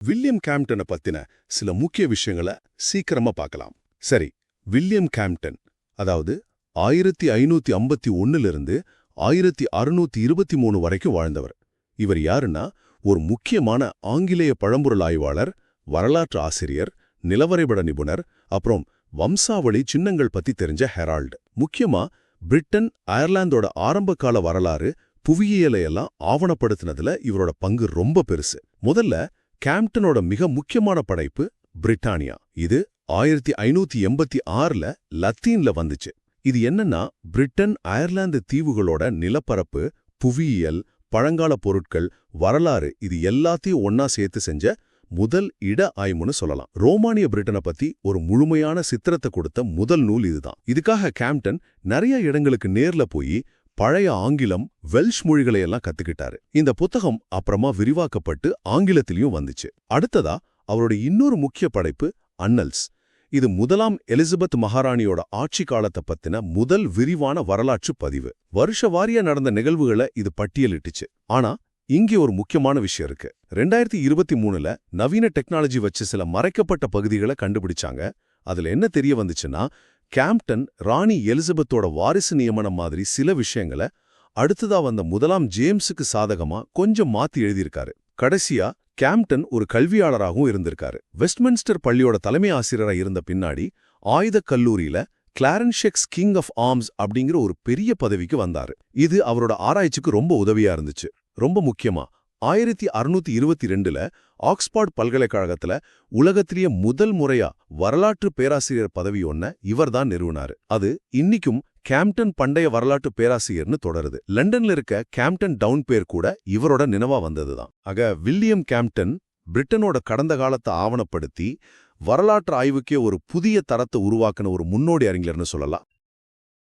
William கேம்ப்டனை பத்தின சில முக்கிய விஷயங்களை சீக்கிரமா பார்க்கலாம். சரி, வில்லியம் கேம்ப்டன், அதாவது 1551 இருந்து 1623 வரைக்கும் வாழ்ந்தவர். இவர் யாருன்னா, ஒரு முக்கியமான ஆங்கிலேய பழம்பொருள் ஆய்வாளர், வரலாற்று ஆசிரியர், நிலவரைபட நிபுணர், அப்புறம் வம்சாவளி சின்னங்கள் பத்தி தெரிஞ்ச ஹெரால்டு. முக்கியமா பிரிட்டன், அயர்லாந்தோட ஆரம்பகால வரலாறு, புவியியலையெல்லாம் ஆவணப்படுத்தினதுல இவரோட பங்கு ரொம்ப பெருசு. முதல்ல கேம்ப்டனோட மிக முக்கியமான படைப்பு பிரிட்டானியா. இது 1586ல லத்தீன்ல வந்துச்சு. இது என்னன்னா, பிரிட்டன், அயர்லாந்து தீவுகளோட நிலப்பரப்பு, புவியியல், பழங்கால பொருட்கள், வரலாறு இது எல்லாத்தையும் ஒன்னா சேர்த்து செஞ்ச முதல் இட ஆய்வுன்னு சொல்லலாம். ரோமானிய பிரிட்டனை பத்தி ஒரு முழுமையான சித்திரத்தை கொடுத்த முதல் நூல் இதுதான். இதுக்காக கேம்ப்டன் நிறைய இடங்களுக்கு நேர்ல போய் பழைய ஆங்கிலம், வெல்ஷ் மொழிகளையெல்லாம் கத்துக்கிட்டாரு. இந்த புத்தகம் அப்புறமா விரிவாக்கப்பட்டு ஆங்கிலத்திலையும் வந்துச்சு. அடுத்ததா அவரோட இன்னொரு முக்கிய படைப்பு அன்னல்ஸ். இது முதலாம் எலிசபெத் மகாராணியோட ஆட்சி காலத்தை பத்தின முதல் விரிவான வரலாற்று பதிவு. வருஷ வாரியா நடந்த நிகழ்வுகளை இது பட்டியலிட்டுச்சு. ஆனா இங்கே ஒரு முக்கியமான விஷயம் இருக்கு. 2023ல நவீன டெக்னாலஜி வச்சு சில மறைக்கப்பட்ட பகுதிகளை கண்டுபிடிச்சாங்க. அதுல என்ன தெரிய வந்துச்சுன்னா, கேம்ப்டன் ராணி எலிசபெத்தோட வாரிசு நியமனம் மாதிரி சில விஷயங்களை அடுத்ததா வந்த முதலாம் ஜேம்ஸுக்கு சாதகமா கொஞ்சம் மாத்தி எழுதியிருக்காரு. கடைசியா கேம்ப்டன் ஒரு கல்வியாளராகவும் இருந்திருக்காரு. வெஸ்ட்மின்ஸ்டர் பள்ளியோட தலைமை ஆசிரியரா இருந்த பின்னாடி ஆயுதக் கல்லூரியில கிளாரன்ஷெக்ஸ் கிங் ஆஃப் ஆர்ம்ஸ் அப்படிங்கிற ஒரு பெரிய பதவிக்கு வந்தாரு. இது அவரோட ஆராய்ச்சிக்கு ரொம்ப உதவியா இருந்துச்சு. ரொம்ப முக்கியமா 1622ல ஆக்ஸ்போர்ட் பல்கலைக்கழகத்துல உலகத்திலேயே முதல் முறையா வரலாற்று பேராசிரியர் பதவி ஒன்ன இவர்தான் நிறுவனாரு. அது இன்னிக்கும் கேம்ப்டன் பண்டைய வரலாற்று பேராசிரியர்னு தொடருது. லண்டன்ல இருக்க கேம்ப்டன் டவுன் பேர் கூட இவரோட நினைவா வந்ததுதான். ஆக வில்லியம் கேம்ப்டன் பிரிட்டனோட கடந்த காலத்தை ஆவணப்படுத்தி வரலாற்று ஆய்வுக்கே ஒரு புதிய தரத்தை உருவாக்கின ஒரு முன்னோடி அறிஞர்னு சொல்லலாம்.